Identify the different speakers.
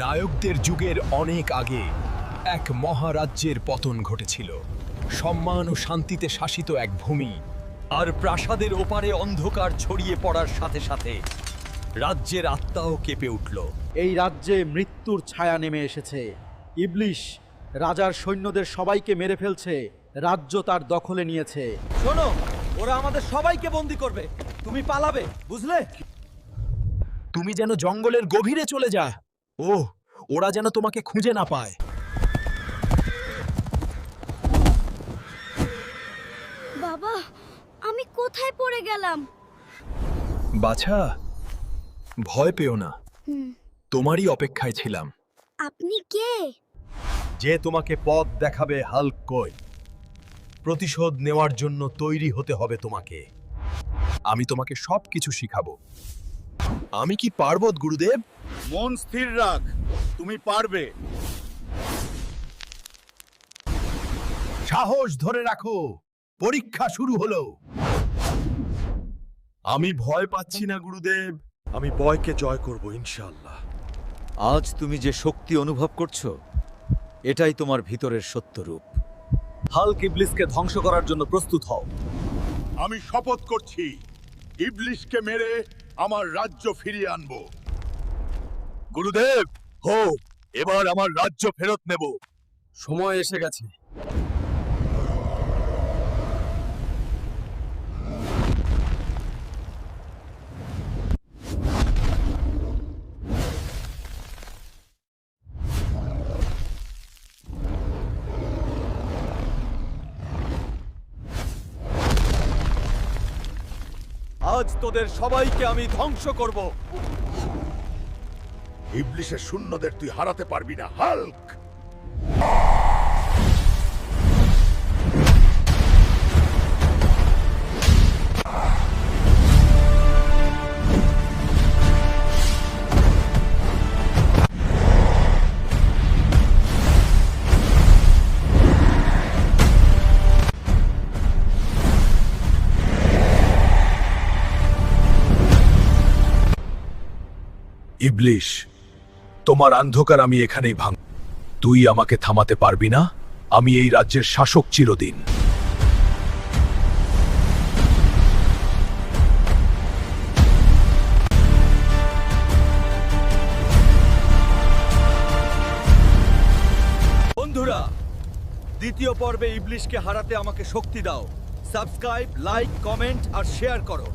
Speaker 1: নায়কদের যুগের অনেক আগে এক মহারাজ্যের পতন ঘটেছিল। সম্মান ও শান্তিতে শাসিত এক ভূমি, আর প্রাসাদের ওপারে অন্ধকার ছড়িয়ে পড়ার সাথে সাথে রাজ্যের আত্মাও কেঁপে উঠল।
Speaker 2: এই রাজ্যে মৃত্যুর ছায়া নেমে এসেছে। ইবলিশ রাজার সৈন্যদের সবাইকে মেরে ফেলছে, রাজ্য তার দখলে নিয়েছে।
Speaker 3: শোনো, ওরা আমাদের সবাইকে বন্দি করবে, তুমি পালাবে, বুঝলে?
Speaker 1: তুমি যেন জঙ্গলের গভীরে চলে যা। ওরা যেন তোমাকে খুঁজে না পায়।
Speaker 4: বাবা, আমি কোথায় পড়ে গেলাম?
Speaker 1: বাছা, ভয় পেও না, তোমারই অপেক্ষায় ছিলাম।
Speaker 4: আপনি কে?
Speaker 1: যে তোমাকে পথ দেখাবে হাল্ক কই। প্রতিশোধ নেওয়ার জন্য তৈরি হতে হবে তোমাকে। আমি তোমাকে সবকিছু শিখাবো। আমি কি পারবো গুরুদেব?
Speaker 5: মন স্থির রাখ, তুমি পারবে।
Speaker 1: সাহস ধরে রাখো, পরীক্ষা শুরু হলো। আমি ভয় পাচ্ছি না গুরুদেব,
Speaker 5: আমি ভয়কে জয় করব ইনশাআল্লাহ।
Speaker 3: আজ তুমি যে শক্তি অনুভব করছো, এটাই তোমার ভিতরের সত্য রূপ। হাল্ক ইবলিসকে ধ্বংস করার জন্য প্রস্তুত হও।
Speaker 5: আমি শপথ করছি, ইবলিশকে মেরে আমার রাজ্য ফিরিয়ে আনবো।
Speaker 1: গুরুদেব, এবার আমার রাজ্য ফেরত নেব। সময় এসে গেছে।
Speaker 3: আজ তোদের সবাইকে আমি ধ্বংস করব।
Speaker 5: ইবলিশের সৈন্যদের তুই হারাতে পারবি না, হাল্ক।
Speaker 1: ইবলিশ, তোমার অন্ধকার আমি এখানেই ভাঙ। তুই আমাকে থামাতে পারবি না। আমি এই রাজ্যের শাসক চিরদিন।
Speaker 3: বন্ধুরা, দ্বিতীয় পর্বে ইবলিশকে হারাতে আমাকে শক্তি দাও। সাবস্ক্রাইব, লাইক, কমেন্ট আর শেয়ার করো।